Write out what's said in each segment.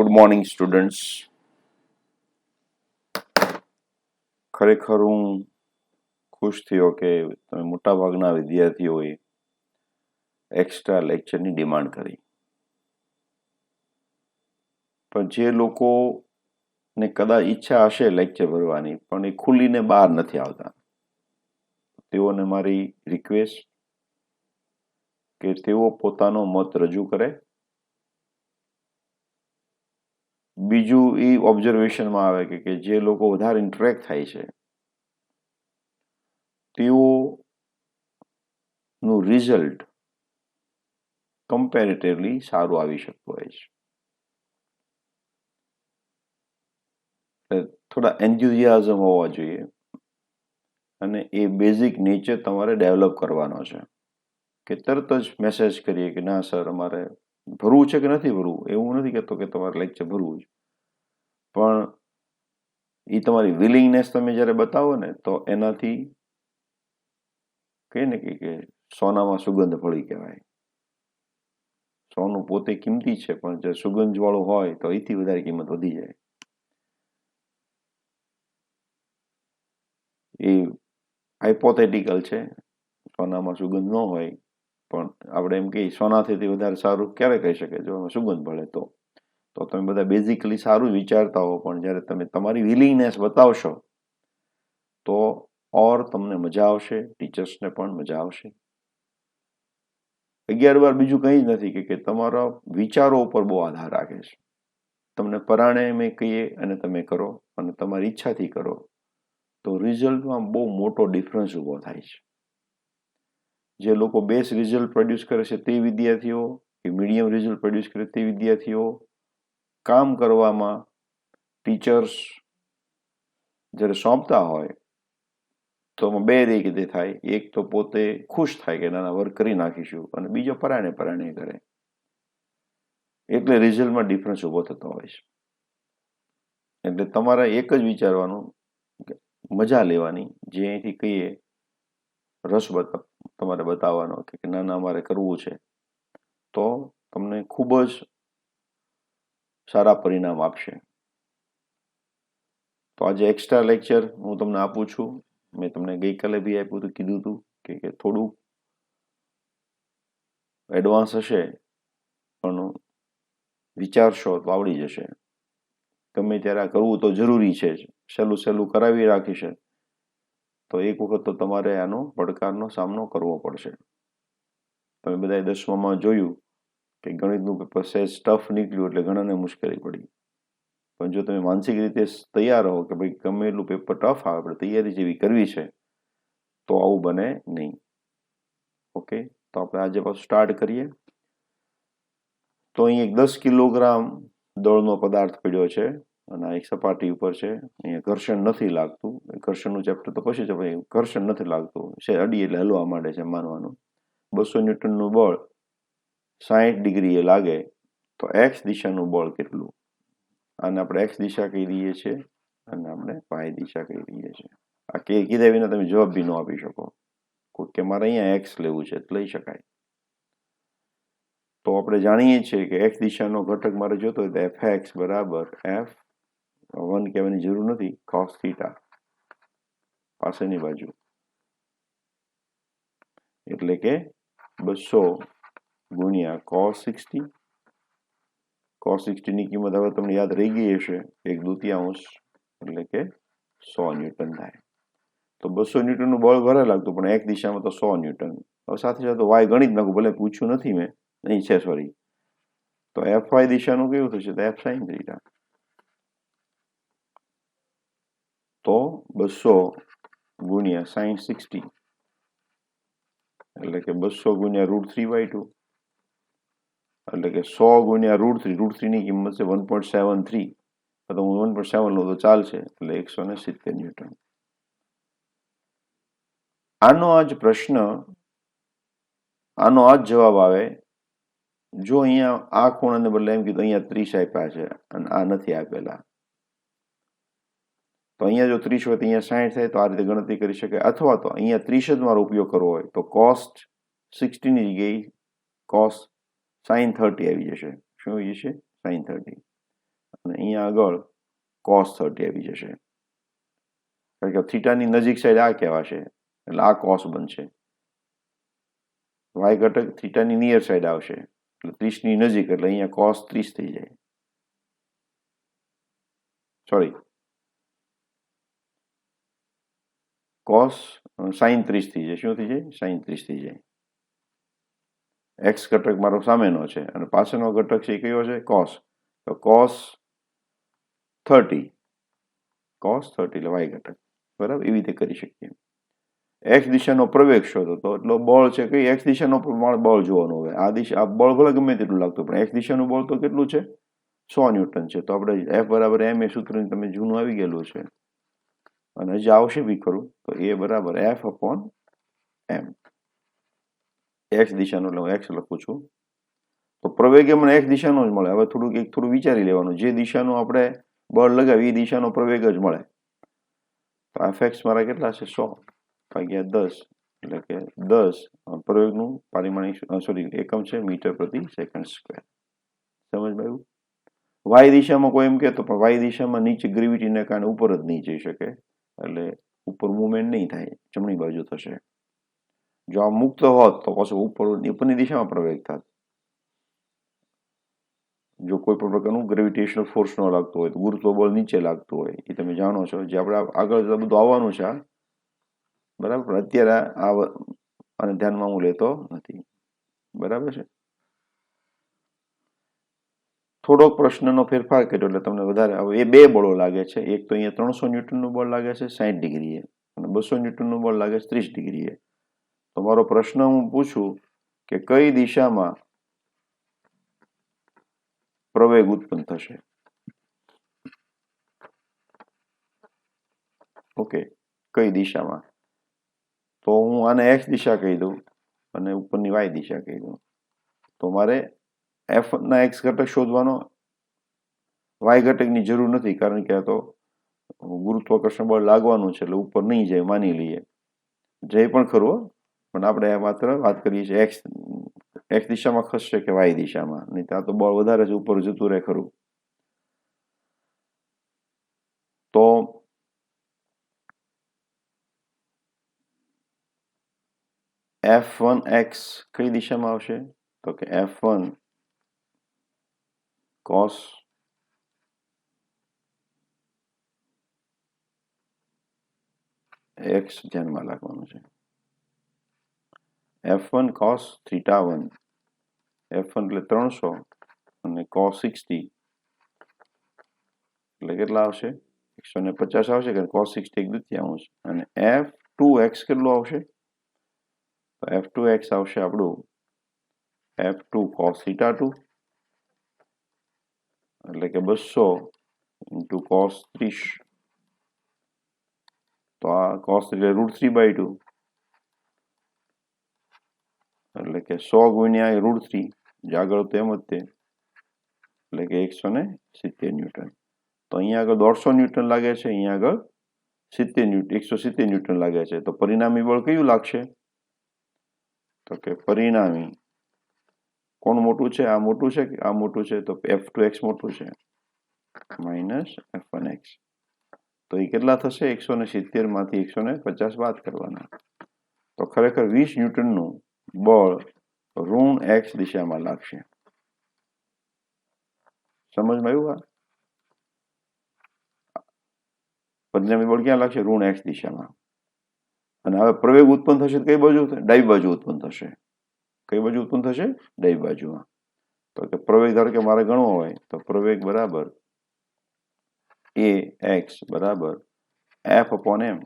Good morning students. ખરેખર હું ખુશ થયો કે તમે મોટાભાગના વિદ્યાર્થીઓએ એક્સ્ટ્રા લેક્ચરની ડિમાન્ડ કરી. પણ જે લોકોને કદાચ ઈચ્છા હશે લેક્ચર ભરવાની પણ એ ખુલીને બહાર નથી આવતા, તેઓને મારી રિક્વેસ્ટ કે તેઓ પોતાનો મત રજૂ કરે. બીજું એ ઓબ્ઝર્વેશનમાં આવે કે જે લોકો વધારે ઇન્ટરેક્ટ થાય છે તેઓનું રિઝલ્ટ કમ્પેરેટિવલી સારું આવી શકતું હોય છે. થોડા એન્થુઝિયાઝમ હોવા જોઈએ અને એ બેઝિક નેચર તમારે ડેવલપ કરવાનો છે કે તરત જ મેસેજ કરીએ કે ના સર અમારે ભરવું છે કે નથી ભરવું. એવું નથી કહેતો કે તમારે લેક્ચર ભરવું છે, પણ એ તમારી વિલિંગનેસ તમે જ્યારે બતાવો ને તો એનાથી કહીએ ને કે સોનામાં સુગંધ ફળી કહેવાય. સોનું પોતે કિંમતી છે પણ જો સુગંધવાળું હોય તો એથી વધારે કિંમત વધી જાય. એ હાઇપોથેટિકલ છે, સોનામાં સુગંધ ન હોય, પણ આપણે એમ કહીએ સોનાથી વધારે સારું ક્યારે કહી શકે જો સુગંધ ભળે તો તમે બધા બેઝિકલી સારું વિચારતા હો, પણ જ્યારે તમે તમારી વિલિંગનેસ બતાવશો તો ઓર તમને મજા આવશે, ટીચર્સને પણ મજા આવશે. 11 બીજું કંઈ જ નથી કે તમારા વિચારો ઉપર બહુ આધાર રાખે છે. તમને પરાણે મેં કહીએ અને તમે કરો અને તમારી ઈચ્છાથી કરો તો રિઝલ્ટમાં બહુ મોટો ડિફરન્સ ઊભો થાય છે. જે લોકો બેસ્ટ રિઝલ્ટ પ્રોડ્યુસ કરે છે તે વિદ્યાર્થીઓ કે મીડિયમ રિઝલ્ટ પ્રોડ્યુસ કરે તે વિદ્યાર્થીઓ કામ કરવામાં ટીચર્સ જ્યારે સોંપતા હોય તો બે રીતે થાય. એક તો પોતે ખુશ થાય કે નાના વર્ક કરી નાખીશું, અને બીજો પરાણે કરે. એટલે રિઝલ્ટમાં ડિફરન્સ ઊભો થતો હોય છે. એટલે તમારે એક જ વિચારવાનું, મજા લેવાની, જે અહીંથી કહીએ રસ તમારે બતાવવાનો કે નાના અમારે કરવું છે, તો તમને ખૂબ જ સારા પરિણામ આપશે. તો આજે એક્સ્ટ્રા લેક્ચર હું તમને આપું છું. મેં તમને ગઈકાલે બી આપ્યું હતું, કીધું હતું કે થોડું એડવાન્સ હશે પણ વિચારશો તો આવડી જશે. ગમે ત્યારે આ કરવું તો જરૂરી છે. સહેલું કરાવી રાખીશે તો એક વખત તો તમારે આનો પડકારનો સામનો કરવો પડશે. તમે બધાએ 10મામાં જોયું કે ગણિતનું પેપર સહેજ ટફ નીકળ્યું એટલે ઘણાને મુશ્કેલી પડી. પણ જો તમે માનસિક રીતે તૈયાર રહો કે ભાઈ ગમે એટલું પેપર ટફ આવે, આપણે તૈયારી જેવી કરવી છે, તો આવું બને નહીં. ઓકે, તો આપણે આજે પાછું સ્ટાર્ટ કરીએ. તો અહીં એક 10 કિલોગ્રામ દળનો પદાર્થ પડ્યો છે અને આ એક સપાટી ઉપર છે. અહીંયા ઘર્ષણ નથી લાગતું. ઘર્ષણનું ચેપ્ટર તો પછી છે, ભાઈ ઘર્ષણ નથી લાગતું, છે અડી એટલે હલવા માંડે છે માનવાનું. 200 ન્યૂટનનું બળ 60 ડિગ્રીએ લાગે તો એક્સ દિશાનું બળ કેટલું? આને આપણે એક્સ દિશા કહી દઈએ છીએ અને આપણે વાય દિશા કહી દઈએ છીએ. આ કીધા વિના તમે જવાબ બી ન આપી શકો. કોઈ કે મારે અહીંયા એક્સ લેવું છે તો લઈ શકાય. તો આપણે જાણીએ છીએ કે એક્સ દિશાનો ઘટક મારે જોતો હોય તો એફ એક્સ બરાબર F1 કહેવાની જરૂર નથી, cos થીટા પાસેની બાજુ એટલે કે 200 ગુણ્યા cos 60. cos 60 ની કિંમત હવે તમને યાદ રહી ગઈ હશે, 1/2 એટલે કે 100 ન્યૂટન થાય. તો 200 ન્યૂટનનું બળ ભરે લાગતું, પણ એક દિશામાં તો 100 ન્યૂટન. હવે સાથે સાથે વાય ગણિત નાખું, ભલે પૂછ્યું નથી મેં, નહીં છે સોરી. તો એફ વાય દિશાનું કેવું થશે? તો એફ સાઇન થીટા. તો 200 ગુણ્યા sin 60 એટલે કે 200 ગુણ્યા √3/2 એટલે કે 100 ગુણ્યા √3. ની કિંમત છે 1.73. તો હું 1.7 લઉં તો ચાલશે, એટલે 170 ન્યૂટન. આનો આ જ પ્રશ્ન, આનો આ જ જવાબ આવે જો અહીંયા આ ખૂણાને બદલે એમ કીધું અહીંયા 30 આપ્યા છે અને આ નથી આપેલા. તો અહીંયા જો 30 હોય તો અહીંયા 60 થાય, તો આ રીતે ગણતરી કરી શકાય. અથવા તો અહીંયા 30 જ મારો ઉપયોગ કરવો હોય તો cos 60 ની જગ્યાએ cos sin 30 આવી જશે. શું આવી જશે? sin 30. અને અહીંયા આગળ cos 30 આવી જશે, કારણ કે થીટાની નજીક સાઈડ આ કહેવાશે એટલે આ cos બનશે. y ઘટક થીટાની નિયર સાઈડ આવશે એટલે 30 ની નજીક એટલે અહીંયા cos 30 થઈ જાય. સોરી, cos sin 30 થઈ જાય. શું થઈ જાય? sin 30 થઈ જાય. x ઘટક મારો સામેનો છે અને પાછળનો ઘટક છે એ કયો છે? cos. તો cos 30 એટલે y ઘટક, બરાબર. એવી રીતે કરી શકીએ. x દિશાનો પ્રવેગ શોધો તો એટલો બળ છે કે x દિશાનો બળ જોવાનું હોય. આ બળ ભલે ગમે તેટલું લાગતું પણ x દિશાનું બળ તો કેટલું છે? 100 ન્યૂટન છે. તો આપણે F બરાબર m એ સૂત્રની તમે જૂનું આવી ગયેલું છે અને હજી આવશે બી ખરું. તો એ બરાબર F અપોન m. x દિશાનો એટલે હું x લખું છું. તો પ્રવેગ એ મને x દિશાનો જ મળે. હવે થોડું વિચારી લેવાનું. જે દિશાનું આપણે બળ લગાવી એ દિશાનો પ્રવેગ જ મળે. તો fx મારા કેટલા છે? 100 ભાગ્યા 10 એટલે કે 10 પ્રવેગનું પારિમાણિક એકમ છે મીટર પ્રતિ સેકન્ડ સ્ક્વેર. સમજ આવ્યું? y દિશામાં કોઈ એમ કહેતો પણ y દિશામાં નીચે ગ્રેવિટીને કારણે ઉપર જ નહીં જઈ શકે એટલે ઉપર મુવમેન્ટ નહીં થાય, જમણી બાજુ થશે. જો આ મુક્ત હોત તો પછી ઉપરની દિશામાં પ્રવેગ થાત. જો કોઈ પણ પ્રકારનું ગ્રેવિટેશનલ ફોર્સ ન લાગતો હોય તો ગુરુત્વ બળ નીચે લાગતું હોય એ તમે જાણો છો. જે આપણે આગળ બધું આવવાનું છે બરાબર. અત્યારે આને ધ્યાનમાં હું લેતો નથી, બરાબર છે. થોડોક પ્રશ્નનો ફેરફાર કર્યો એટલે તમને વધારે. હવે એ બે બળો લાગે છે. એક તો અહીંયા 300 ન્યૂટનનું બળ લાગે છે 60 ડિગ્રીએ અને 200 ન્યૂટનનું બળ લાગે છે 30 ડિગ્રીએ. તો મારો પ્રશ્ન હું પૂછું કે કઈ દિશામાં પ્રવેગ ઉત્પન્ન થશે? ઓકે, કઈ દિશામાં? તો હું આને x દિશા કહી દઉં અને ઉપરની y દિશા કહી દઉં. તો મારે f ના x ઘટક શોધવાનો, y ઘટકની જરૂર નથી કારણ કે આ તો ગુરુત્વાકર્ષણ બળ લાગવાનું છે એટલે ઉપર નહીં જાય માની લઈએ. જય પણ ખરું પણ આપણે માત્ર વાત કરીએ છીએ x દિશામાં ખસશે કે y દિશામાં. નહીં ત્યાં તો બળ વધારે છે, ઉપર જતું રહે ખરું. તો f1x કઈ દિશામાં આવશે? તો કે f1 cos x ધ્યાનમાં રાખવાનું છે. f1 cos θ1, f1 એટલે 300 અને cos 60 એટલે કેટલા આવશે? 150 આવશે કે cos 60 એક દ્વિતીયાંશ. અને f2x કેટલું આવશે? તો f2x આવશે આપણું f2 cos θ2 એટલે કે 200 into cos 30. તો આ cos એટલે √3/2 એટલે કે 100 ગુણ્યા √3 જે આગળ તેમ જ તે એટલે કે 170 ન્યૂટન. તો અહીંયા આગળ 150 ન્યૂટન લાગે છે, અહીંયા આગળ 170 ન્યૂટન લાગે છે. તો પરિણામી બળ કયું લાગશે? તો કે પરિણામી કોણ મોટું છે? આ મોટું છે કે આ મોટું છે? તો f2x મોટું છે માઇનસ f1x. તો એ કેટલા થશે? 170 માંથી 150 બાદ કરવાના. તો ખરેખર 20 ન્યૂટનનું બળ ઋણ x દિશામાં લાગશે. સમજમાં આવ્યું? પરિણામી બળ ક્યાં લાગશે? ઋણ x દિશામાં. અને હવે પ્રવેગ ઉત્પન્ન થશે કઈ બાજુ? ડાબી બાજુ ઉત્પન્ન થશે. કઈ બાજુ ઉત્પન્ન થશે? ડાબી બાજુમાં. તો કે પ્રવેગ ધારો કે મારે ગણવો હોય તો પ્રવેગ બરાબર ax બરાબર f અપોન m,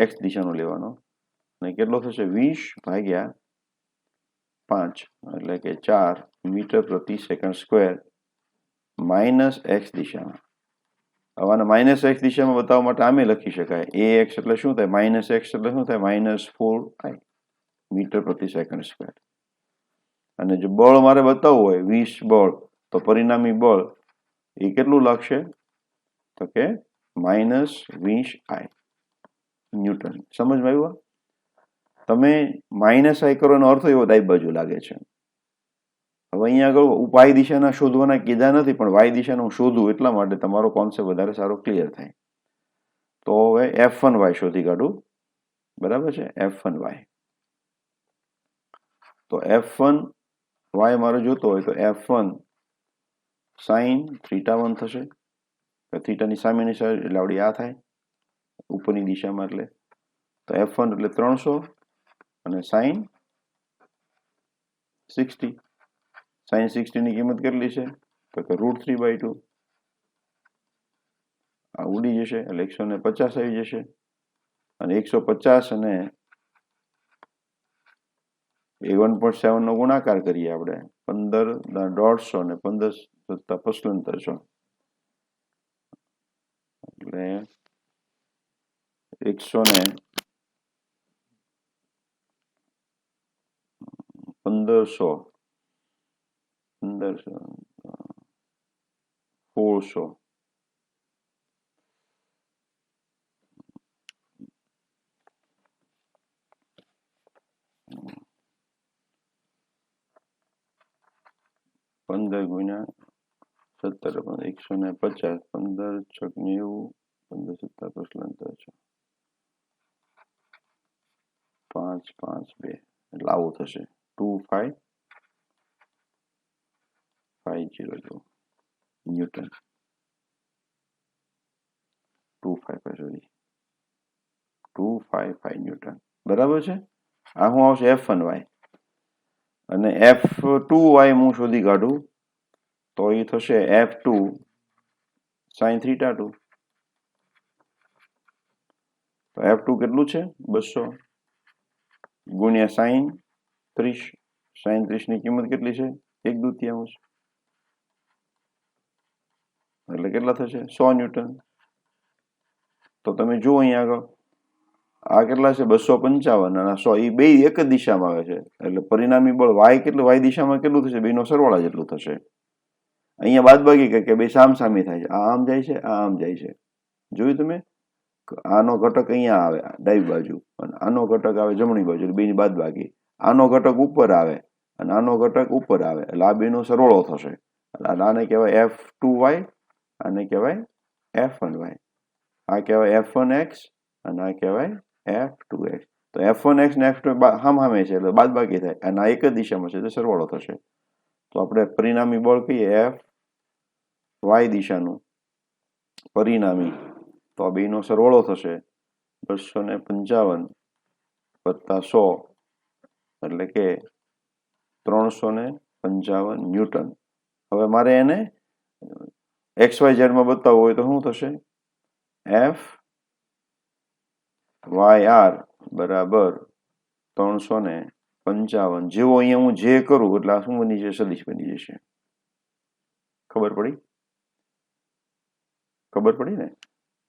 x દિશાનો લેવાનો અને કેટલો થશે? 20 ભાગ્યા 5 એટલે કે 4 મીટર પ્રતિ સેકન્ડ સ્ક્વેર માઇનસ x દિશામાં. હવે આને માઇનસ x દિશામાં બતાવવા માટે આમે લખી શકાય. ax એટલે શું થાય? માઇનસ x એટલે શું થાય? -4i મીટર પ્રતિ સેકન્ડ સ્ક્વેર. અને જો બળ મારે બતાવવું હોય 20 બળ તો પરિણામી બળ એ કેટલું લાગશે? તો કે -20i ન્યૂટન. સમજમાં આવ્યું? તમે -i કરો એનો અર્થ એવો ડાબી બાજુ લાગે છે. હવે અહીંયા આગળ વાય દિશાના શોધવાના કીધા નથી, પણ વાય દિશાનું શોધવું એટલા માટે તમારો કોન્સેપ્ટ વધારે સારો ક્લિયર થાય. તો હવે F1y શોધી કાઢું. બરાબર છે, F1y. તો F1y મારે જોતો હોય તો F1 sin θ1 થશે. થીટાની સામેની સાઈડ એટલે આવડી આ થાય ઉપરની દિશામાં. એટલે તો F1 એટલે 300 અને sin 60. sin 60 ની કિંમત કેટલી છે? તો કે √3/2. આ ઉડી જશે એટલે 150 આવી જશે. અને 150 અને એ 1.7 નો ગુણાકાર કરીએ આપણે. 15 ને 150 ને 15 વત્તા 75 એટલે 1500 1600 15 ગુણ્યા 17 150 15 છક 90 15 સત્તા 75 5 5 2 એટલે આવું થશે 2550 ન્યૂટન. 255 ન્યૂટન. બરાબર છે. આ શું આવશે? F1y. અને F2y હું શોધી કાઢું તો એ થશે F2 sin θ2. તો F2 કેટલું છે? 200 ગુણ્યા sin 30. sin 30 ની કિંમત કેટલી છે? 1/2. એટલે કેટલા થશે? 100 ન્યૂટન. તો તમે જુઓ અહીંયા આગળ આ કેટલા છે? 255 અને 100. એ બે એક જ દિશામાં આવે છે એટલે પરિણામી બળ y કેટલું? y દિશામાં કેટલું થશે? બેનો સરવાળા જેટલું થશે. અહીંયા બાદબાકી કે બે સામસામી થાય છે. આ આમ જાય છે, આ આમ જાય છે. જોયું તમે? આનો ઘટક અહીંયા આવે ડાબી બાજુ અને આનો ઘટક આવે જમણી બાજુ. એટલે બેની બાદબાકી. આનો ઘટક ઉપર આવે અને આનો ઘટક ઉપર આવે એટલે આ બેનો સરવાળો થશે. આને કહેવાય F2y, આને કહેવાય F1y. આ કહેવાય F1x અને આ કહેવાય F2x. તો F1x ને F2 સામે છે એટલે બાદબાકી થાય અને આ એક જ દિશામાં છે એટલે સરવાળો થશે. તો આપણે પરિણામી બળ કહીએ F y દિશાનું પરિણામી. તો આ બેનો સરવાળો થશે 255 વત્તા 100 એટલે કે 355 ન્યૂટન. હવે મારે એને XYZ માં બતાવવું હોય તો શું થશે? FYR બરાબર 355. જેવો અહીંયા હું જે કરું એટલે આ શું બની જશે? સદિશ બની જશે. ખબર પડી ને?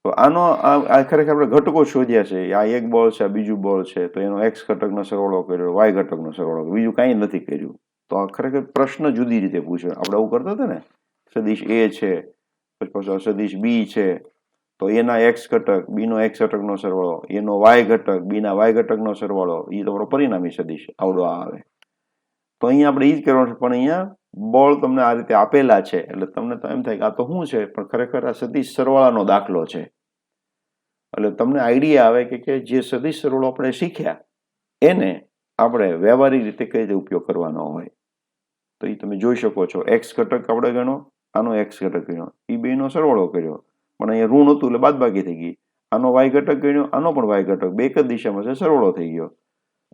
તો આનો આ ખરેખર આપણે ઘટકો શોધ્યા છે. આ એક બળ છે, આ બીજું બળ છે. તો એનો x ઘટકનો સરવાળો કર્યો, y ઘટકનો સરવાળો કર્યો, બીજું કાંઈ નથી કર્યું. તો આ ખરેખર પ્રશ્ન જુદી રીતે પૂછ્યો. આપણે આવું કરતા હતા ને, સદિશ A છે, પછી સદિશ B છે, તો એના x ઘટક, B નો x ઘટકનો સરવાળો, એનો y ઘટક, B ના y ઘટકનો સરવાળો, એ તમારો પરિણામી સદિશ આવડો આવે. તો અહીંયા આપણે એ જ કરવાનું છે. પણ અહીંયા બળ તમને આ રીતે આપેલા છે એટલે તમને તો એમ થાય કે આ તો શું છે, પણ ખરેખર આ સદિશ સરવાળાનો દાખલો છે. એટલે તમને આઈડિયા આવે કે જે સદિશ સરવાળો આપણે શીખ્યા એને આપણે વ્યવહારિક રીતે કઈ રીતે ઉપયોગ કરવાનો હોય. તો એ તમે જોઈ શકો છો. x ઘટક આપણે ગણો, આનો x ઘટક ગણ્યો, એ બેનો સરવાળો કર્યો, પણ અહીંયા ઋણ હતું એટલે બાદબાકી થઈ ગઈ. આનો y ઘટક ગણ્યો, આનો પણ y ઘટક, બે એક જ દિશામાં છે, સરવાળો થઈ ગયો.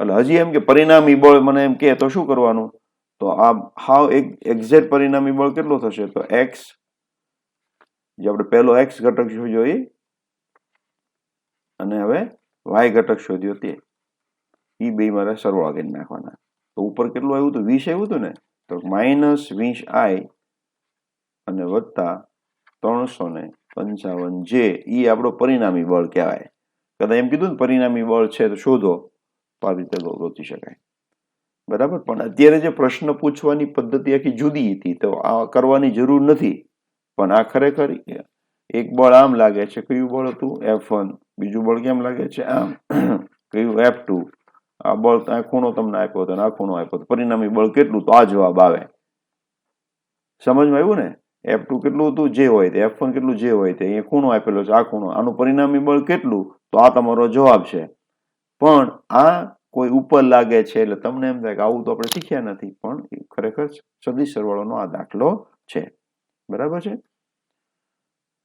એટલે હજી એમ કે પરિણામી બળ મને એમ કે તો શું કરવાનું? તો આ હાવ એક્ઝેક્ટ પરિણામી બળ કેટલું થશે? તો x જે આપણે પહેલો x ઘટક શોધ્યો એ અને હવે y ઘટક શોધ્યો તે, એ બે મારે સરવાળા કરી નાખવાના. તો ઉપર કેટલું આવ્યું હતું? 20 આવ્યું હતું ને? તો -20i અને વત્તા 355 જે એ આપણો પરિણામી બળ કહેવાય. કદાચ એમ કીધું ને પરિણામી બળ છે તો શોધો, તો આ રીતે ગોતી શકાય. બરાબર. પણ અત્યારે જે પ્રશ્ન પૂછવાની પદ્ધતિ આખી જુદી હતી, તો આ કરવાની જરૂર નથી. પણ આ ખરેખર એક બળ આમ લાગે છે, કયું બળ હતું? F1. બીજું બળ કેમ લાગે છે? આમ. કયું? F2. આ બળ આ ખૂણો તમને આપ્યો હતો, આ ખૂણો આપ્યો હતો, પરિણામી બળ કેટલું? તો આ જવાબ આવે. સમજમાં આવ્યું ને? F2 કેટલું હતું? જે હોય તે. F1 કેટલું? જે હોય તે. અહીંયા ખૂણો આપેલો છે, આ ખૂણો. આનું પરિણામી બળ કેટલું? તો આ તમારો જવાબ છે. પણ આ કોઈ ઉપર લાગે છે એટલે તમને એમ થાય કે આવું તો આપણે શીખ્યા નથી, પણ ખરેખર સદિશ સરવાળોનો આ દાખલો છે. બરાબર છે?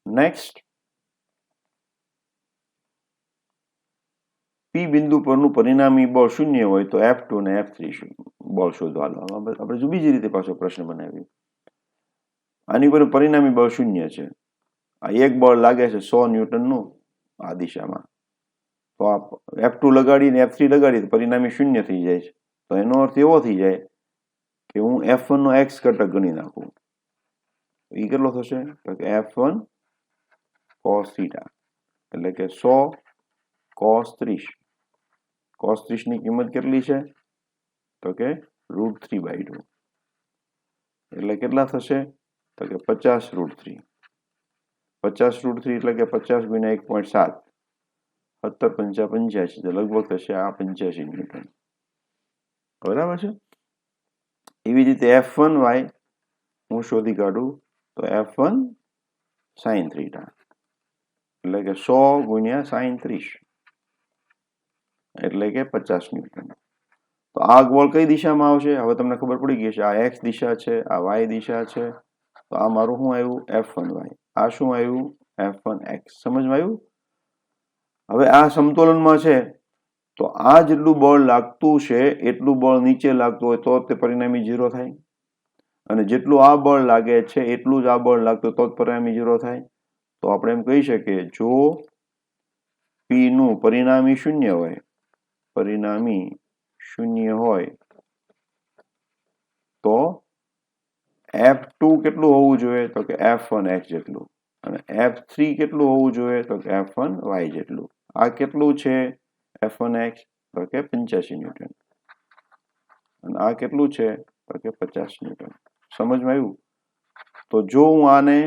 નેક્સ્ટ, P બિંદુ પરનું પરિણામી બળ શૂન્ય હોય તો F2 અને F3 બળ શોધો. હાલો આપણે બીજી રીતે પાછો પ્રશ્ન બનાવ્યો. આની પર પરિણામી બળ શૂન્ય છે. આ એક બળ લાગે છે 100 ન્યૂટનનું આ દિશામાં. તો આ F2 લગાડીને F3 લગાડી તો પરિણામી શૂન્ય થઈ જાય છે. તો એનો અર્થ એવો થઈ જાય કે હું F1 નો x ઘટક ગણી નાખું. એ કેટલો થશે? તો કે F1 cos θ એટલે કે 100 cos 30. cos 30 ની કિંમત કેટલી છે? તો કે √3/2 એટલે કેટલા થશે? તો કે 50√3. 50√3 એટલે કે 50 ગુણ્યા 1.7 17 × 5 85 તો લગભગ થશે આ 85 ન્યૂટન. બરાબર છે? એવી રીતે F1y હું શોધી કાઢું તો F1 sin θ એટલે કે 100 ગુણ્યા sin 30 એટલે કે 50 ન્યૂટન. તો આ બળ કઈ દિશામાં આવશે? હવે તમને ખબર પડી ગઈ છે. આ x દિશા છે, આ y દિશા છે. તો આ મારું શું આવ્યું? F1y. આ શું આવ્યું? F1x. સમજમાં આવ્યું? હવે આ સમતોલનમાં છે તો આ જેટલું બળ લાગતું છે એટલું બળ નીચે લાગતું હોય તો તે પરિણામી 0 થાય, અને જેટલું આ બળ લાગે છે એટલું જ આ બળ લાગતું તો જ પરિણામી 0 થાય. તો આપણે એમ કહી શકીએ, જો P નું પરિણામી શૂન્ય હોય, પરિણામી શૂન્ય હોય તો F2 કેટલું હોવું જોઈએ? તો કે F1x જેટલું. અને F3 કેટલું હોવું જોઈએ? તો કે F1y જેટલું. આ કેટલું છે? F1x તો કે 85 ન્યૂટન. અને આ કેટલું છે? તો કે 50 ન્યૂટન. સમજમાં આવ્યું? તો જો હું આને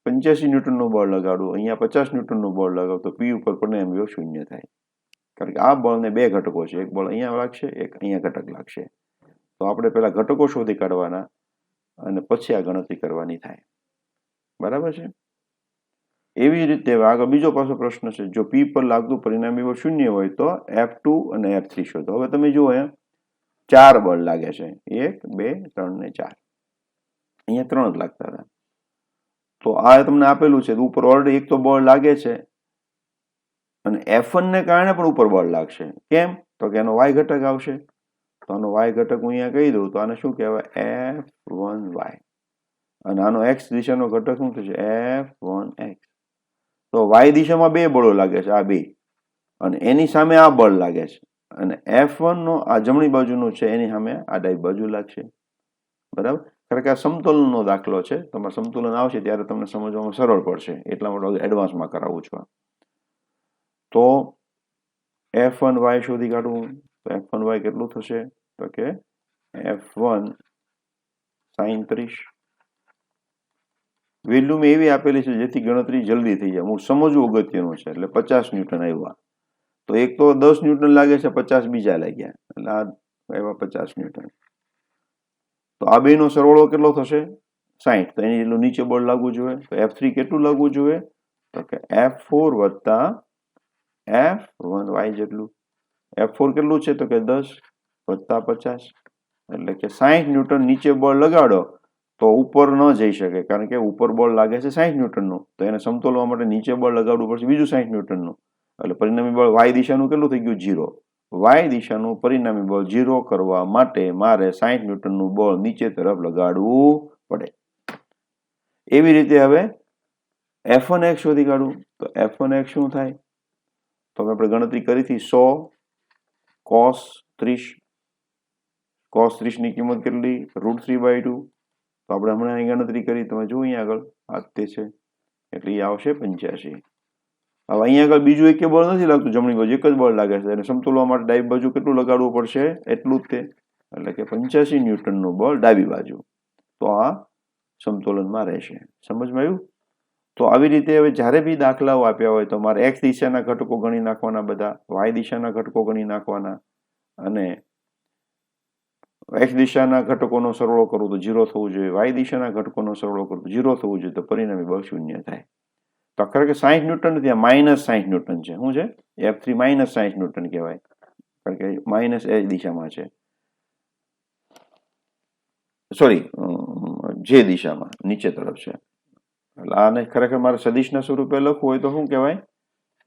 85 ન્યૂટનનું બળ લગાડું, અહીંયા 50 ન્યૂટનનું બળ લગાડું તો P ઉપર પરિણામી બળ શૂન્ય થાય. કારણ કે આ બળને બે ઘટકો છે, એક બળ અહીંયા લાગશે, એક અહીંયા ઘટક લાગશે. તો આપણે પહેલા ઘટકો શોધી કાઢવાના અને પછી આ ગણતરી કરવાની થાય. બરાબર છે? એવી જ રીતે આગળ બીજો પાછો પ્રશ્ન છે, જો P પર લાગતું પરિણામી બળ શૂન્ય હોય તો F2 અને F3 શોધો. હવે તમે જુઓ અહીંયા 4 બળ લાગે છે, 1 2 3 ને 4. અહીંયા 3 જ લાગતા હતા. તો આ તમને આપેલું છે ઉપર ઓલરેડી એક તો બળ લાગે છે અને F1 ને કારણે પણ ઉપર બળ લાગશે. કેમ? તો કે એનો y ઘટક આવશે. તો આનો y ઘટક હું અહીંયા કહી દઉં તો આને શું કહેવાય? F1y. અને આનો x દિશાનો ઘટક શું થશે? F1x. તો y દિશામાં બે બળો લાગે છે, આ બે, અને એની સામે આ બળ લાગે છે. અને F1 નો આ જમણી બાજુનું છે એની સામે આ ડાબી બાજુ લાગશે. બરાબર? કારણ કે આ સમતોલનનો દાખલો છે. તમારે સમતોલન આવશે ત્યારે તમને સમજવામાં સરળ પડશે, એટલા માટે એડવાન્સમાં કરાવું છું. તો F1y શોધી કાઢવું. તો F1y કેટલું થશે? તો કે F1 sin 30. વેલ્યુ મેં એવી આપેલી છે જેથી ગણતરી જલ્દી થઈ જાય. હું સમજવું અગત્યનું છે. એટલે 50 ન્યૂટન આવ્યા. તો એક તો 10 ન્યૂટન લાગે છે, 50 બીજા લાગ્યા, એટલે આ આવ્યા 50 ન્યૂટન. તો આ બેનો સરવાળો કેટલો થશે? 60. તો એની જેટલું નીચે બળ લાગવું જોઈએ. તો F3 કેટલું લાગવું જોઈએ? તો કે F4 વત્તા F1y જેટલું. F4 કેટલું છે? તો કે 10 વત્તા 50 એટલે કે 60 ન્યૂટન નીચે બળ લગાડો તો ઉપર ન જઈ શકે, કારણ કે ઉપર બળ લાગે છે 60 ન્યૂટનનું. તો એને સમતોલવા માટે નીચે બળ લગાડવું પડશે બીજું 60 ન્યૂટનનું. એટલે પરિણામી બળ y દિશાનું કેટલું થઈ ગયું? 0. y દિશાનું પરિણામી બળ 0 કરવા માટે મારે 60 ન્યૂટનનું બળ નીચે તરફ લગાડવું પડે. એવી રીતે હવે F1x શોધી કાઢવું. તો F1x શું થાય? તો આપણે ગણતરી કરી હતી 100 cos 30. cos 30 ની કિંમત કેટલી? √3/2. તો આપણે હમણાં અહીં ગણતરી કરી, તમે જુઓ અહીંયા આગળ આ તે છે એટલે એ આવશે 85. હવે અહીંયા આગળ બીજું એક બળ નથી લાગતું, જમણી બાજુ એક જ બળ લાગે છે. એને સમતોલવા માટે ડાબી બાજુ કેટલું લગાડવું પડશે? એટલું જ તે, એટલે કે 85 ન્યૂટનનું બળ ડાબી બાજુ. તો આ સમતોલનમાં રહેશે. સમજમાં આવ્યું? તો આવી રીતે હવે જ્યારે બી દાખલાઓ આપ્યા હોય તો મારે x દિશાના ઘટકો ગણી નાખવાના, બધા y દિશાના ઘટકો ગણી નાખવાના, અને x દિશાના ઘટકોનો સરવાળો કરું તો 0 થવું જોઈએ, y દિશાના ઘટકોનો સરવાળો કરું તો 0 થવું જોઈએ, તો પરિણામી બળ શૂન્ય થાય. તો ખરેખર 60 ન્યૂટન નથી, માઇનસ 60 ન્યૂટન છે. શું છે? F3 માઇનસ 60 ન્યૂટન કહેવાય, કારણ કે માઇનસ એ દિશામાં છે, સોરી જે દિશામાં નીચે તરફ છે. એટલે આને ખરેખર મારે સદિશના સ્વરૂપે લખવું હોય તો શું કહેવાય?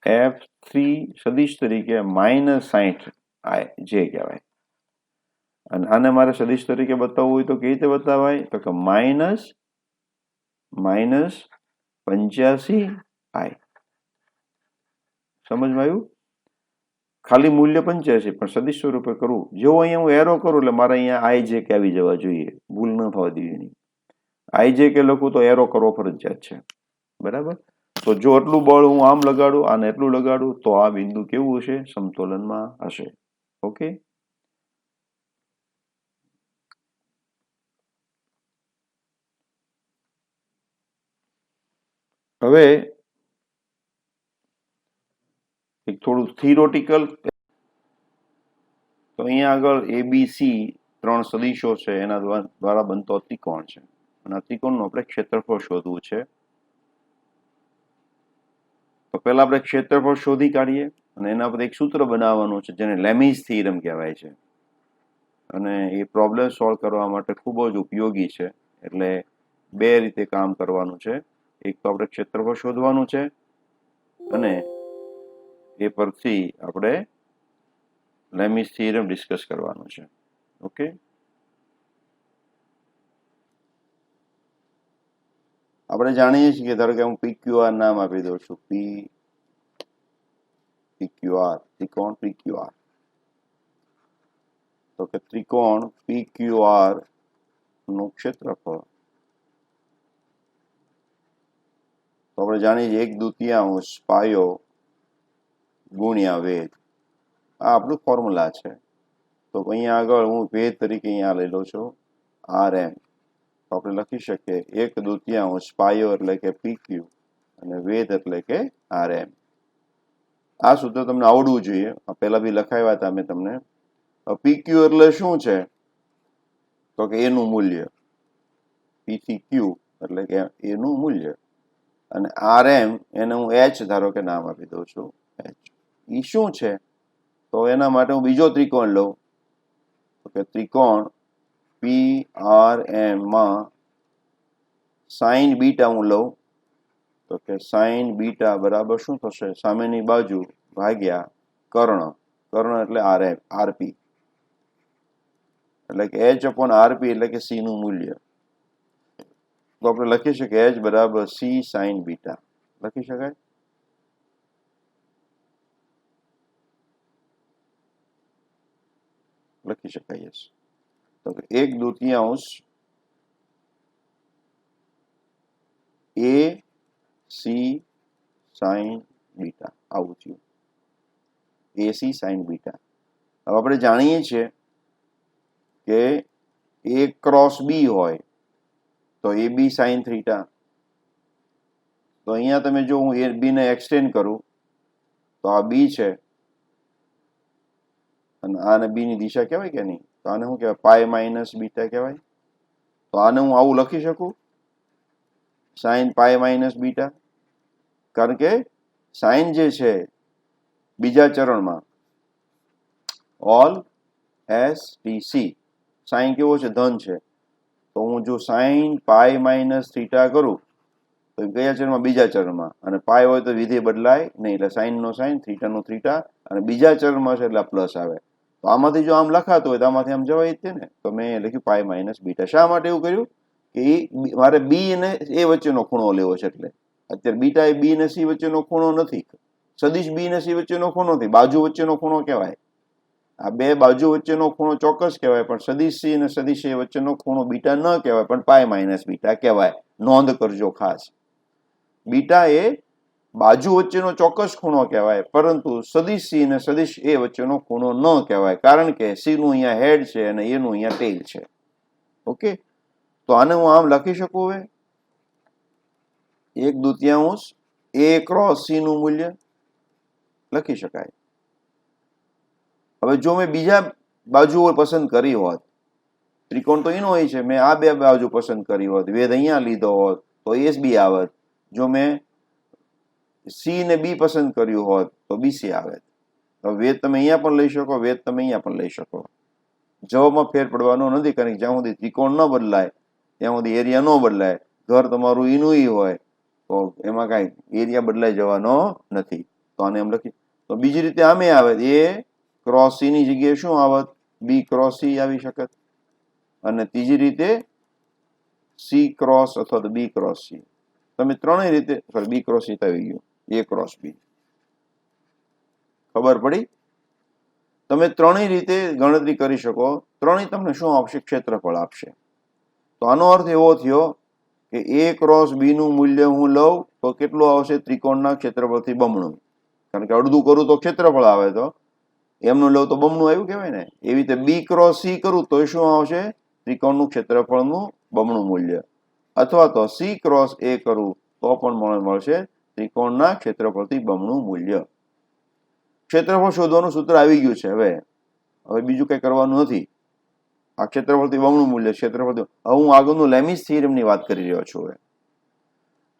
F3 સદિશ તરીકે માઇનસ 60 જે કહેવાય. અને આને મારે સદિશ તરીકે બતાવવું હોય તો કેવી રીતે બતાવાય? તો કે માઇનસ 85 i. સમજમાં આવ્યું? ખાલી મૂલ્ય 85 પણ સદિશ સ્વરૂપે કરવું. જેવો અહીંયા હું એરો કરું એટલે મારે અહીંયા આઈ જે કે આવી જવા જોઈએ, ભૂલ ન થવા દેવી. આઈ જે કે લખું તો એરો કરવો ફરજિયાત છે, બરાબર? તો જો એટલું બળ હું આમ લગાડું અને એટલું લગાડું તો આ બિંદુ કેવું હશે? સમતોલનમાં હશે. ઓકે, હવે એક થોડું થિયોરિટિકલ. તો અહીંયા આગળ એબીસી 3 સદિશો છે, એના દ્વારા બનતો ત્રિકોણ છે, અને આ ત્રિકોણનું આપણે ક્ષેત્રફળ શોધવું છે. તો પહેલા આપણે ક્ષેત્રફળ શોધી કાઢીએ અને એના પર એક સૂત્ર બનાવવાનું છે જેને લેમીઝ થિયરમ કહેવાય છે, અને એ પ્રોબ્લેમ સોલ્વ કરવા માટે ખૂબ જ ઉપયોગી છે. એટલે બે રીતે કામ કરવાનું છે. એક તો આપણે ક્ષેત્રફળ શોધવાનું છે અને એ પરથી આપણે લેમીઝ થિયરમ ડિસ્કસ કરવાનું છે. ઓકે, આપણે જાણીએ છીએ કે ધારો કે હું PQR નામ આપી દઉં છું, PQR, ત્રિકોણ PQR. તો કે ત્રિકોણ PQR નું ક્ષેત્રફળ તો આપણે જાણીએ છીએ 1/2 પાયો ગુણ્યા વેધ. આ આપણું ફોર્મ્યુલા છે. તો અહીંયા આગળ હું વેધ તરીકે અહીંયા લઈ લઉં છું RM. તો આપણે લખી શકીએ 1/2 પાયો એટલે કે PQ અને વેધ એટલે કે RM. આ સૂત્ર તમને આવડવું જોઈએ, પહેલા બી લખાવ્યા હતા મેં તમને. PQ એટલે શું છે? તો કે એનું મૂલ્ય, P થી Q એટલે કે એનું મૂલ્ય, અને RM એને હું H ધારો કે નામ આપી દઉં છું. એ શું છે? તો એના માટે હું બીજો ત્રિકોણ લઉં, તો કે ત્રિકોણ PRM માં સાઇન બીટા હું લઉં, તો કે સાઇન બીટા બરાબર શું થશે? સામેની બાજુ ભાગ્યા કર્ણ. કર્ણ એટલે RP, એટલે કે H/RP એટલે કે C નું મૂલ્ય. તો આપણે લખી શકીએ H બરાબર C સાઇન બીટા. લખી શકાય? લખી શકાય. તો 1/2 AC સાઇન બીટા આવું થયું, AC સાઇન બીટા. હવે આપણે જાણીએ છીએ કે A ક્રોસ B હોય તો AB સાઇન થીટા. તો અહીંયા તમે જો હું B ને એક્સટેન્ડ કરું તો આ B છે અને આને B ની દિશા કહેવાય કે નહીં? તો આને શું કહેવાય? પાય માઇનસ બીટા કહેવાય. તો આને હું આવું લખી શકું, સાઇન પાય માઇનસ બીટા, કારણ કે સાઇન જે છે બીજા ચરણમાં ઓલ STC, સાઇન કેવો છે? ધન છે. તો હું જો સાઇન પાય માઇનસ થીટા કરું તો કયા ચરણમાં? બીજા ચરણમાં. અને પાય હોય તો વિધેય બદલાય નહીં, એટલે સાઇન નો સાઇન, થીટા નો થીટા, અને બીજા ચરણમાં છે એટલે પ્લસ આવે. તો આમાંથી જો આમ લખાતું હોય તો આમાંથી આમ જવાય જ છે ને. તો મેં લખ્યું પાય માઇનસ બીટા. શા માટે એવું કર્યું? કે મારે બી અને એ વચ્ચેનો ખૂણો લેવો છે. એટલે અત્યારે બીટા એ બી અને સી વચ્ચેનો ખૂણો નથી, સદિશ બી અને સી વચ્ચેનો ખૂણો નથી, બાજુ વચ્ચેનો ખૂણો કહેવાય. આ બે બાજુ વચ્ચેનો ખૂણો ચોક્કસ કહેવાય, પણ સદિશ સી અને સદિશ એ વચ્ચેનો ખૂણો બીટા ન કહેવાય, પણ પાય માઇનસ બીટા કહેવાય. નોંધ કરજો ખાસ. બીટા એ બાજુ વચ્ચેનો ચોક્કસ ખૂણો કહેવાય, પરંતુ સદિશ સી અને સદિશ એ વચ્ચેનો ખૂણો ન કહેવાય, કારણ કે સી નું અહીંયા હેડ છે અને એનું અહીંયા ટેલ છે. ઓકે, તો આને હું આમ લખી શકું. હવે 1/2 A ક્રોસ C નું મૂલ્ય લખી શકાય. હવે જો મેં બીજા બાજુઓ પસંદ કરી હોત ત્રિકોણ તો એનો હોય છે. મેં આ બે બાજુ પસંદ કરી હોત, વેધ અહીંયા લીધો હોત તો એસબી આવત. જો મેં સી ને બી પસંદ કર્યું હોત તો બીસી આવે. તો વેધ તમે અહીંયા પણ લઈ શકો, વેધ તમે અહીંયા પણ લઈ શકો. જવાબમાં ફેર પડવાનો નથી, કારણ કે જ્યાં સુધી ત્રિકોણ ન બદલાય ત્યાં સુધી એરિયા ન બદલાય. ઘર તમારું ઈનું ઈ હોય તો એમાં કાંઈ એરિયા બદલાઈ જવાનો નથી. તો આને એમ લખી. તો બીજી રીતે આમે આવે, એ ક્રોસ સી ની જગ્યાએ શું આવત? બી ક્રોસ સી આવી શકત. અને ત્રીજી રીતે સી ક્રોસ અથવા તો બી ક્રોસ સી. તમે ત્રણેય રીતે, સોરી બી ક્રોસ સી આવી ગયું, એ ક્રોસ બી. ખબર પડી? તમે ત્રણેય રીતે ગણતરી કરી શકો. ત્રણેય તમને શું આપશે? ક્ષેત્રફળ આપશે. તો આનો અર્થ એવો થયો કે એ ક્રોસ બી નું મૂલ્ય હું લઉં તો કેટલું આવશે? ત્રિકોણના ક્ષેત્રફળથી બમણું. કારણ કે અડધું કરું તો ક્ષેત્રફળ આવે, તો એમનું લઉં તો બમણું આવ્યું કહેવાય ને. એવી રીતે બી ક્રોસ સી કરું તો શું આવશે? ત્રિકોણનું ક્ષેત્રફળનું બમણું મૂલ્ય. અથવા તો સી ક્રોસ એ કરું તો પણ મળશે ત્રિકોણના ક્ષેત્રફળથી બમણું મૂલ્ય. ક્ષેત્રફળ શોધવાનું સૂત્ર આવી ગયું છે. હવે બીજું કઈ કરવાનું નથી. આ ક્ષેત્રફળથી બમણું મૂલ્ય, ક્ષેત્રફળથી. હવે હું આગળનું લેમીસ થિયરમની વાત કરી રહ્યો છું. હવે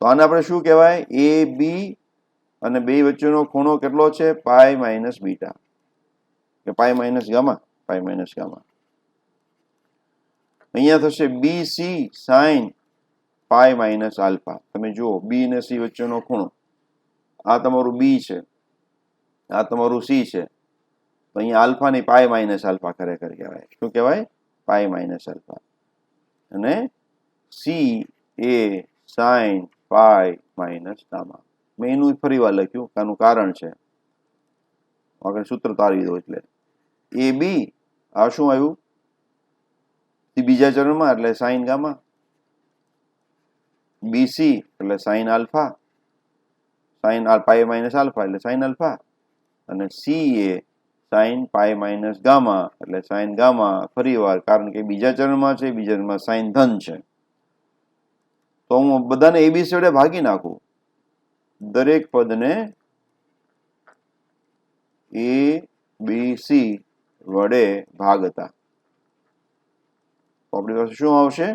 તો આને આપણે શું કહેવાય? એ બી અને બે વચ્ચેનો ખૂણો કેટલો છે? પાઈ માઇનસ બીટા, કે pi minus gamma. Pi minus gamma. અહીંયા થશે B C sine pi minus alpha. તમે જુઓ, બી અને સી વચ્ચેનો ખૂણો, આ તમારું બી છે, આ તમારું સી છે. તો અહીંયા આલ્ફા ની પાઈ માઇનસ આલ્ફા ખરેખર કહેવાય. શું કહેવાય? પાઈ માઇનસ આલ્ફા. અને C A sign pi minus gamma. મેં એનું ફરી વાર લખ્યું, આનું કારણ છે, આગળ સૂત્ર તારવી દો. એટલે એ બી, આ શું આવ્યું? બીજા ચરણમાં, એટલે સાઇન ગામા. બીસી એટલે sine alpha, sign pi minus alpha એટલે સાઇન આલ્ફા. અને C A sign pi minus gamma એટલે સાઇન ગામા. ફરી વાર, કારણ કે બીજા ચરણમાં છે, બીજા ચરણમાં સાઇન ધન છે. તો હું બધાને એબીસી વડે ભાગી નાખું. દરેક પદને એ બી સી વડે ભાગતા તો આપણી પાસે શું આવશે?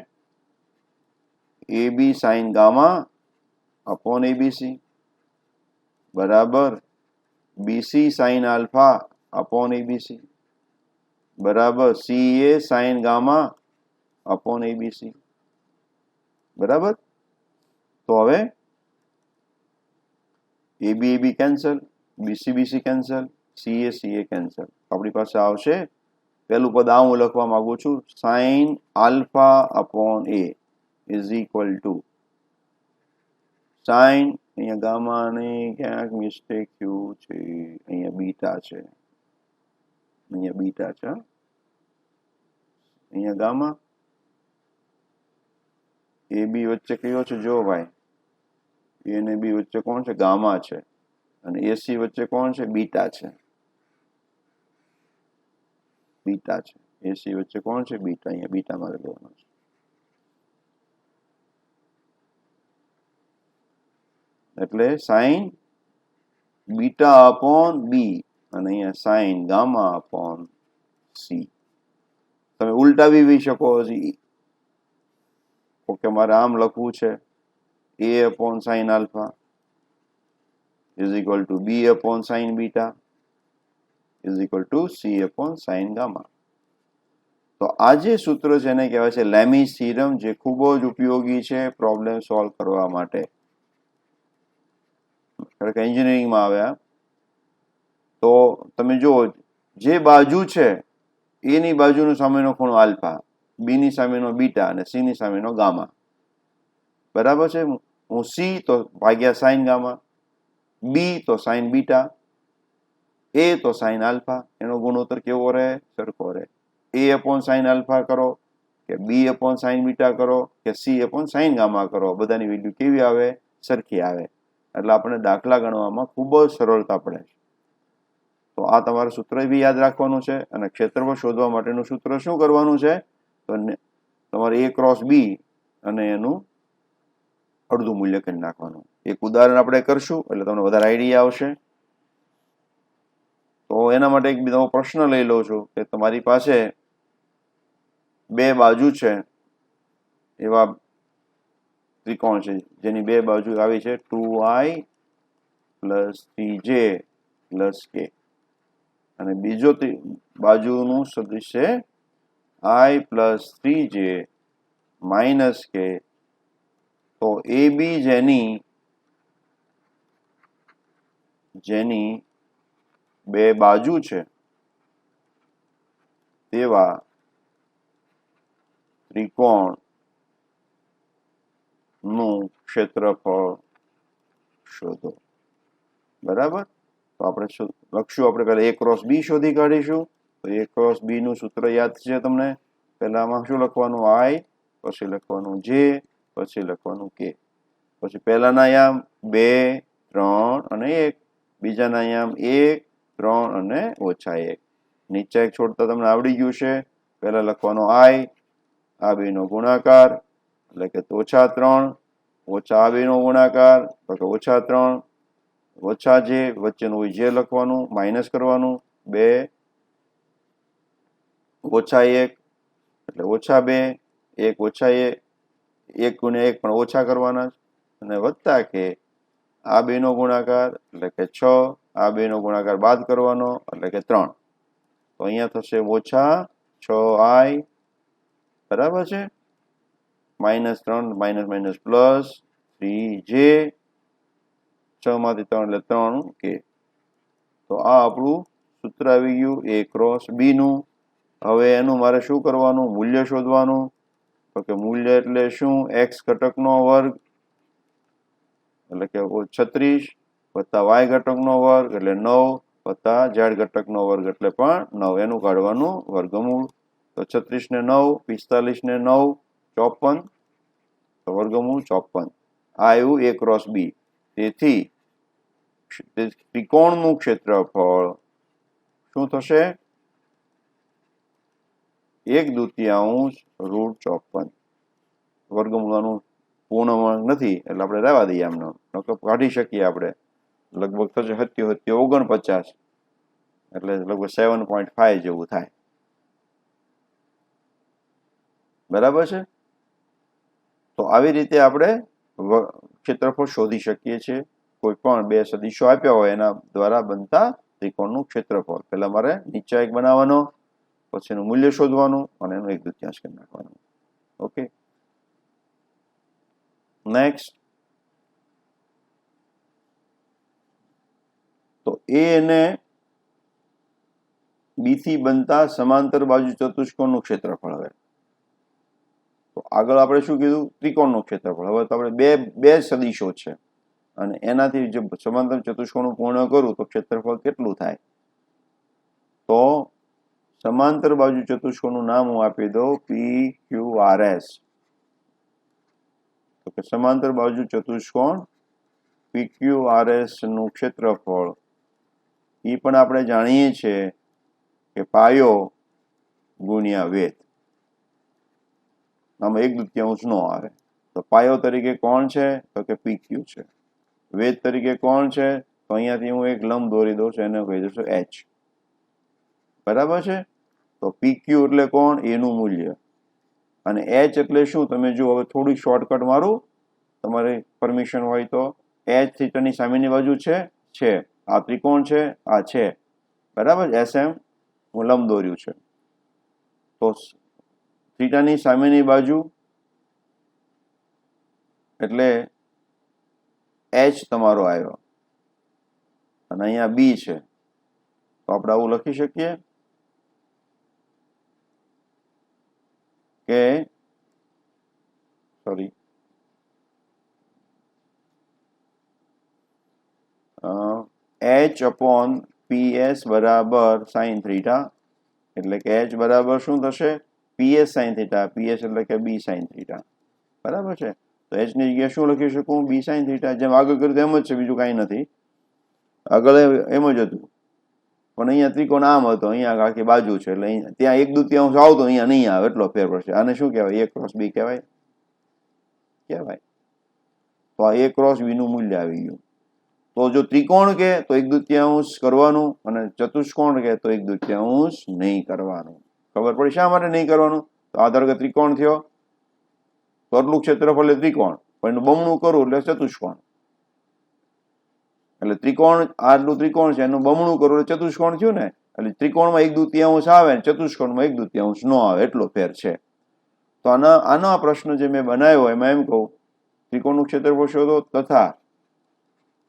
A B sine gamma upon ABC બરાબર BC sine alpha upon ABC બરાબર C A sine gamma upon ABC. બરાબર. તો હવે AB AB cancel, BC BC cancel, C A cancel. આપણી પાસે આવશે, પહેલું પદ આ હું લખવા માંગુ છું, sine alpha upon A is equal to sine, અહીંયા ગામા ને ક્યાંક મિસ્ટેક થયું છે, અહીંયા બીટા છે, અહીંયા બીટા છે, અહીંયા ગામા. એ બી વચ્ચે કયો છે? જો ભાઈ, એ ને બી વચ્ચે કોણ છે? ગામા છે. અને એસી વચ્ચે કોણ છે? બીટા છે. બીટા છે. એસી વચ્ચે કોણ છે? બીટા. અહીંયા બીટામાં લખવાનું છે. એટલે સાઇન બીટા અપોન બી અને અહીંયા સાઇન ગામા અપોન સી. તમે ઉલટાવી શકો હજી. ઓકે, મારે આમ લખવું છે, A upon sine alpha is equal to B upon sine beta is equal to C upon sine gamma. તો આ જે સૂત્ર છે એને કહેવાય છે લેમીસ થિયરમ, જે ખૂબ જ ઉપયોગી છે પ્રોબ્લેમ સોલ્વ કરવા માટે. એન્જિનિયરિંગમાં આવ્યા તો તમે જુઓ, જે બાજુ છે એની બાજુનો સામેનો ખૂણો આલ્ફા, બી ની સામેનો બીટા અને સી ની સામેનો ગામા. બરાબર છે. હું સી તો ભાગ્યા સાઇન ગામા, બી તો સાઇન બીટા, એ તો સાઇન આલ્ફા. એનો ગુણોત્તર કેવો રહે? સરખો રહે. એ અપોન સાઇન આલ્ફા કરો કે બી અપોન સાઇન બીટા કરો કે સી અપોન સાઇન ગામા કરો, બધાની વેલ્યુ કેવી આવે? સરખી આવે. એટલે આપણે દાખલા ગણવામાં ખૂબ જ સરળતા પડે છે. તો આ તમારે સૂત્ર બી યાદ રાખવાનું છે. અને ક્ષેત્રફળ શોધવા માટેનું સૂત્ર શું કરવાનું છે? તો તમારે એ ક્રોસ બી અને એનું અડધું મૂલ્ય કરી નાખવાનું. એક ઉદાહરણ આપણે કરશું એટલે તમને વધારે આઈડિયા આવશે. તો એના માટે એક બીજો પ્રશ્ન લઈ લઉં છું કે તમારી પાસે બે બાજુ છે એવા ત્રિકોણ છે જેની બે બાજુ આવી છે 2i plus 3j plus k અને બીજો બાજુનું સદિશ છે i plus 3j minus k. તો AB જેની બે બાજુ છે તેવા ત્રિકોણ નું ક્ષેત્રફળ શોધો. બરાબર. તો આપણે લખશું, આપણે પહેલા a ક્રોસ b શોધી કાઢીશું. તો a ક્રોસ b નું સૂત્ર યાદ છે તમને? પહેલામાં શું લખવાનું? i, પછી લખવાનું j, પછી લખવાનું k. પછી પહેલાના આયામ 2, 3 અને 1, બીજાના આયામ 1, 3 અને -1. નીચે એક છોડતા તમને આવડી ગયું છે. પહેલા લખવાનો i, આ બે નો ગુણાકાર એટલે કે -3, ઓછા આ બે નો ગુણાકાર એટલે કે -3, ઓછા j, વચ્ચેનું j લખવાનું, માઇનસ કરવાનું, 2 ઓછા 1 એટલે -2, 1 ઓછા 1, 1 ગુણ્યા 1 પણ ઓછા કરવાના અને વત્તા કે આ બે નો ગુણાકાર એટલે કે 6, આ બે નો ગુણાકાર બાદ કરવાનો એટલે કે 3. તો અહીંયા થશે ઓછા 6i, બરાબર છે, -3, માઇનસ પ્લસ 3j, 6 માંથી 3 એટલે 3k. તો આ આપણું સૂત્ર આવી ગયું a ક્રોસ b નું. હવે એનું મારે શું કરવાનું? મૂલ્ય શોધવાનું. તો કે મૂલ્ય એટલે શું? x ઘટકનો વર્ગ એટલે કે 36 વત્તા y ઘટકનો વર્ગ એટલે 9 વત્તા z ઘટકનો વર્ગ એટલે પણ 9. એનું કાઢવાનું વર્ગમૂળ. તો 36 ને 9, 45 ને 9, 54. તો વર્ગમૂળ 54. આ આવ્યું a ક્રોસ b. તેથી ત્રિકોણનું ક્ષેત્રફળ શું થશે? 1/2 √54. વર્ગમૂળનું પૂર્ણ નથી એટલે આપણે રહેવા દઈએ. આમનો કાઢી શકીએ આપણે. લગભગ થશે 49 એટલે લગભગ 7.5 જેવું થાય. બરાબર છે. તો આવી રીતે આપણે ક્ષેત્રફળ શોધી શકીએ છીએ. કોઈ પણ બે સદિશો આપ્યા હોય એના દ્વારા બનતા ત્રિકોણનું ક્ષેત્રફળ. પહેલા મારે નીચે એક બનાવવાનો, પછી એનું મૂલ્ય શોધવાનું અને એનું 1/2 કરી નાખવાનું. Okay, next. તો એ અને બી થી બનતા સમાંતર બાજુ ચતુષ્કોણનું ક્ષેત્રફળ. હવે તો આગળ આપણે શું કીધું? ત્રિકોણનું ક્ષેત્રફળ. હવે તો આપણે બે સદિશો છે અને એનાથી જે સમાંતર ચતુષ્કોણ પૂર્ણ કરું તો ક્ષેત્રફળ કેટલું થાય? તો સમાંતર બાજુ ચતુષ્કોણનું નામ હું આપી દઉં PQRS. તો કે સમાંતર બાજુ ચતુષ્કોણ PQRS નું ક્ષેત્રફળ એ પણ આપણે જાણીએ છીએ કે પાયો ગુણ્યા વેધ. આમાં 1/2 નો આવે. તો પાયો તરીકે કોણ છે? તો કે PQ છે. વેધ તરીકે કોણ છે? તો અહીંયાથી હું એક લંબ દોરી દઉં છું, એને કહી દઉં h. બરાબર છે. તો PQ એટલે કોણ? એનું મૂલ્ય. અને h એટલે શું? તમે જો હવે થોડી શોર્ટકટ મારું, તમારી પરમિશન હોય તો. h થીટાની સામેની બાજુ છે, આ ત્રિકોણ છે, આ છે, બરાબર. SM હું લંબ દોર્યું છે. તો થીટાની સામેની બાજુ એટલે h તમારો આવ્યો અને અહીંયા b છે. તો આપણે આવું લખી શકીએ કે સોરી h/ps બરાબર sin થીટા. એટલે કે h બરાબર શું થશે? PS sin theta. PS એટલે કે b sin થીટા. બરાબર છે. તો h ની જગ્યાએ શું લખી શકું? b sin theta. જેમ આગળ કર્યું એમ જ છે, બીજું કાંઈ નથી. આગળ એમ જ હતું પણ અહીંયા ત્રિકોણ આમ હતો, અહીંયા આખી બાજુ છે એટલે ત્યાં 1/2 આવતો, અહીંયા નહીં આવે, એટલો ફેર પડશે. આને શું કહેવાય? a ક્રોસ b કહેવાય. તો આ a ક્રોસ b નું મૂલ્ય આવી ગયું. તો જો ત્રિકોણ કે તો 1/2 કરવાનું અને ચતુષ્કોણ કે તો 1/2 નહીં કરવાનું. ખબર પડી શા માટે નહીં કરવાનું? તો આ ધારો કે ત્રિકોણ થયો, તો આટલું ક્ષેત્રફળ એટલે ત્રિકોણ, પણ એનું બમણું કરું એટલે ચતુષ્કોણ. એટલે ત્રિકોણ, આટલું ત્રિકોણ છે એનું બમણું કરું એટલે ચતુષ્કોણ થયું ને. એટલે ત્રિકોણમાં 1/2 આવે, ચતુષ્કોણમાં 1/2 ન આવે, એટલો ફેર છે. તો આનો આ પ્રશ્ન જે મેં બનાવ્યો એમાં એમ કહું, ત્રિકોણનું ક્ષેત્રફળ શોધો તથા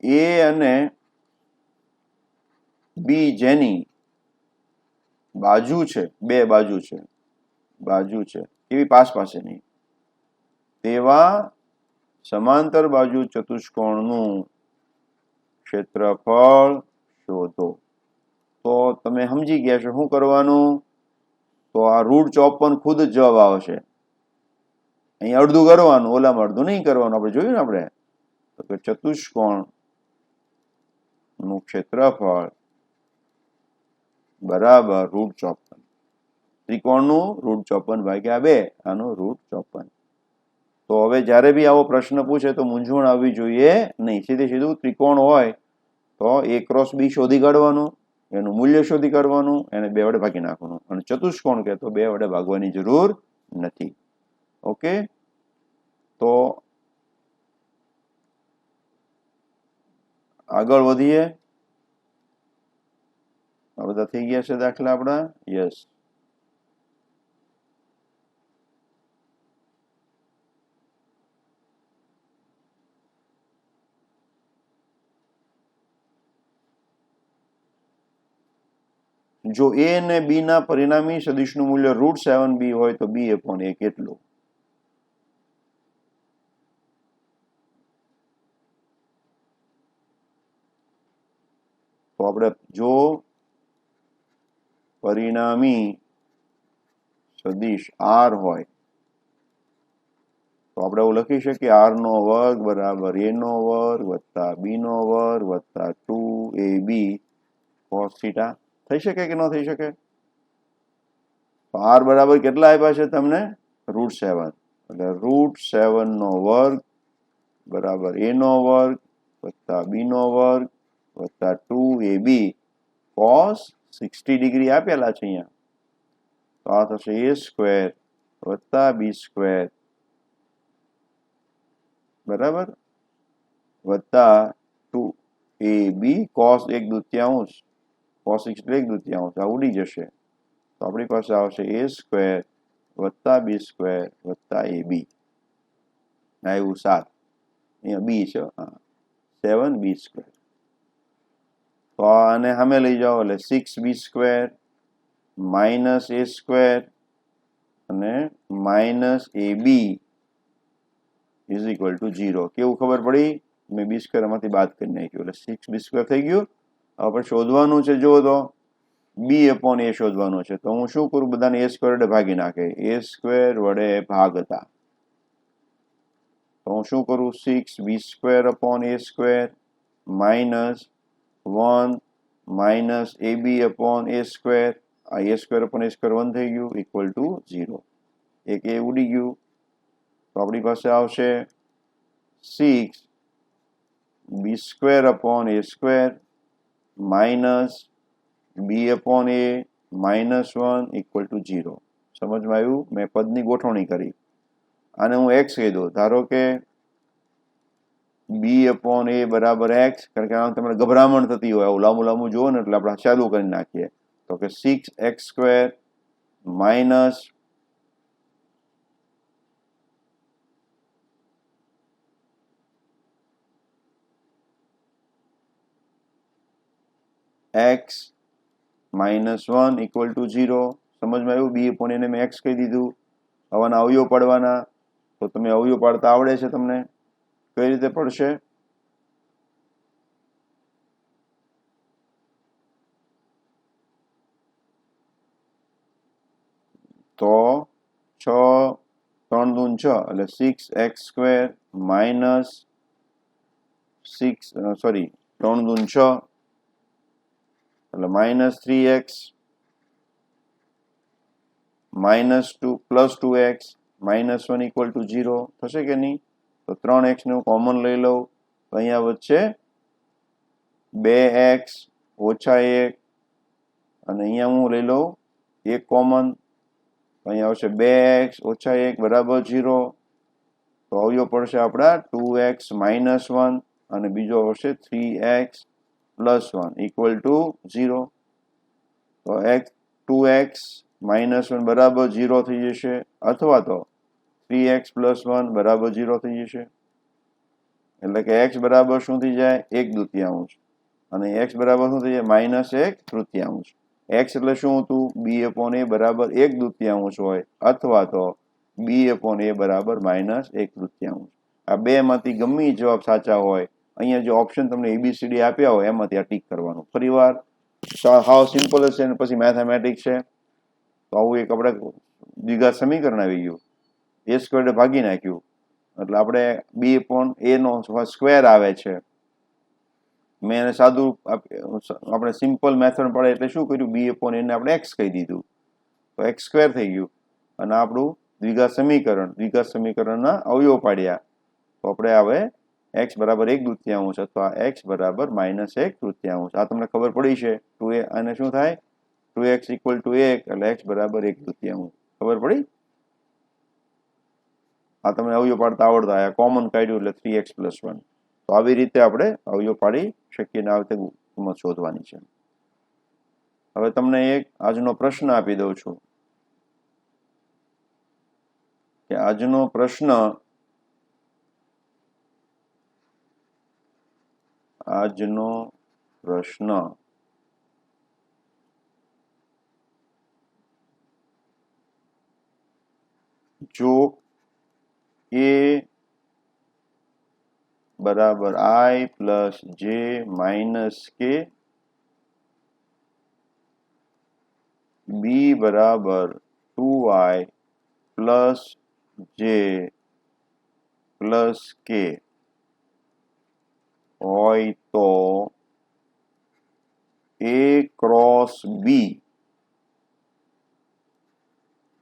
એ અને બી જેની બાજુ છે, બે બાજુ છે, એવી પાસેની, તેવા સમાંતર બાજુ ચતુષ્કોણનું ક્ષેત્રફળ શોધો. તો તમે સમજી ગયા છો શું કરવાનું. તો આ √54 ખુદ જ જવાબ આવશે. અહીં અડધું કરવાનું, ઓલામાં અડધું નહીં કરવાનું. આપણે જોયું ને આપણે તો કે ચતુષ્કોણ નું ક્ષેત્રફળ બરાબર √54. ત્રિકોણનું √54/2, આનું √54. તો હવે જ્યારે બી આવો પ્રશ્ન પૂછે તો મૂંઝવણ આવવી જોઈએ નહીં. સીધું ત્રિકોણ હોય તો A×B શોધી કાઢવાનું, એનું મૂલ્ય શોધી કાઢવાનું, એને 2 વડે ભાગી નાખવાનું. અને ચતુષ્કોણ કે તો 2 વડે ભાગવાની જરૂર નથી. ઓકે, તો આગળ વધીએ. આ બધા થઈ ગયા છે દાખલા આપણા. યસ, જો A અને B ના પરિણામી સદિશનું મૂલ્ય √7b હોય તો B/A કેટલું? તો આપણે જો પરિણામી સદિશ R હોય તો આપણે એવું લખી શકીએ R² બરાબર A² વત્તા B² વત્તા 2AB cos θ. થઈ શકે કે ન થઈ શકે? તો R બરાબર કેટલા આપ્યા છે તમને? √7. એટલે √7² બરાબર A² વત્તા B² વત્તા 2AB cos 60 ડિગ્રી આપેલા છે અહીંયા. તો આ થશે A² વત્તા B² બરાબર વત્તા 2AB cos 1/2, cos 1/2 આ ઉડી જશે. તો આપણી પાસે આવશે A² વત્તા B² વત્તા AB. આવ્યું 7. અહીંયા B છે, 7B². તો આને સામે લઈ જાઓ એટલે 6B² માઇનસ A² અને minus AB is equal two 0. કેવું ખબર પડી? મેં B² માંથી બાદ કરી નાખ્યું એટલે 6B² થઈ ગયું. હવે આપણે શોધવાનું છે, જો તો B/A શોધવાનું છે. તો હું શું કરું, બધાને A² વડે ભાગી નાખે, A² વડે ભાગતા. તો હું શું કરું, 6B²/A² માઇનસ 1 માઇનસ AB/A². આ A²/A² 1 થઈ ગયું ઇક્વલ ટુ 0. એક એ ઉડી ગયું. તો આપણી પાસે આવશે 6B²/A² minus B/A minus 1 equal to 0. સમજમાં આવ્યું? મેં પદની ગોઠવણી કરી. આને હું x કહી દઉં. ધારો કે B/A બરાબર x, કારણ કે આમ તમને ગભરામણ થતી હોય, આવું લાંબુ જુઓ ને એટલે આપણે ચાલુ કરી નાખીએ. તો કે 6x² minus x minus 1 equal to 0. સમજમાં આવ્યું? B/A ને મેં x કહી દીધું. હવાના અવયવ પાડવાના. તો તમે અવયવ પાડતા આવડે છે તમને? કઈ રીતે પડશે? તો 6 3 દૂન 6 એટલે 6x² માઇનસ 3 દૂન 6 એટલે minus 3x minus 2 plus 2x minus 1 equal to 0 થશે કે નહીં? તો 3x ને હું કોમન લઈ લઉં તો અહીંયા વચ્ચે 2x ઓછા 1 અને અહીંયા હું લઈ લઉં 1 કોમન. તો અહીંયા આવશે 2x ઓછા 1 બરાબર 0. તો અવયવ પડશે આપણા 2x માઇનસ 1 અને બીજો આવશે 3x પ્લસ 1 ઇક્વલ ટુ 0. તો 2x માઇનસ 1 બરાબર 0 થઈ જશે અથવા તો 3x પ્લસ 1 બરાબર 0 થઈ જશે. એટલે કે x બરાબર શું થઈ જાય 1/2 અને x બરાબર શું થઈ જાય -1/3. x એટલે શું હતું b/a બરાબર 1/2 હોય અથવા તો b/a બરાબર -1/3. આ બે માંથી ગમે જવાબ સાચા હોય અહીંયા જે ઓપ્શન તમને ABCD આપ્યા હોય એમાંથી આ ટીક કરવાનું. ફરીવાર હાવ સિમ્પલ છે અને પછી મેથેમેટિક્સ છે. તો આવું એક આપણે દ્વિઘાત સમીકરણ આવી ગયું. a² ભાગી નાખ્યું એટલે આપણે b/a નો સ્ક્વેર આવે છે. મેં એને સાદું આપણે સિમ્પલ મેથડ પડે એટલે શું કર્યું b/a ને આપણે x કહી દીધું તો x² થઈ ગયું અને આપણું દ્વિઘાત સમીકરણના અવયવ પાડ્યા તો આપણે આવે x બરાબર 1/2 અથવા x બરાબર -1/3. આ તમને ખબર પડી છે 2a અને શું થાય 2x = 1 એટલે x બરાબર 1/2. ખબર પડી? આ તમને અવયવ પાડતા આવડતા આ કોમન કાઢ્યું એટલે 3x + 1. તો આવી રીતે આપણે અવયવ પાડી શકીએ ને આ રીતે કિંમત શોધવાની છે. હવે તમને એક આજનો પ્રશ્ન આપી દઉં છું કે આજનો પ્રશ્ન જો a બરાબર i plus j minus k, b બરાબર 2i plus j plus k હોય તો a ક્રોસ b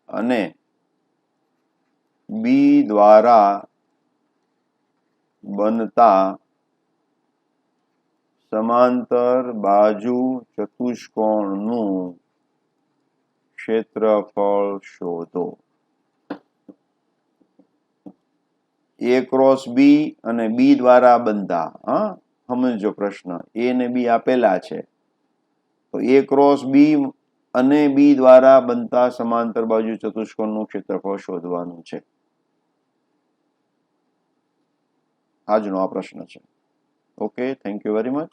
અને b દ્વારા બનતા સમાંતર બાજુ ચતુષ્કોણનું ક્ષેત્રફળ શોધો. a ક્રોસ b અને b દ્વારા બનતા સમજો પ્રશ્ન. a ને b આપેલા છે તો a ક્રોસ b અને b દ્વારા બનતા સમાંતર બાજુ ચતુષ્કોણનું ક્ષેત્રફળ શોધવાનું છે. આજનો આ પ્રશ્ન છે. Okay, thank you very much.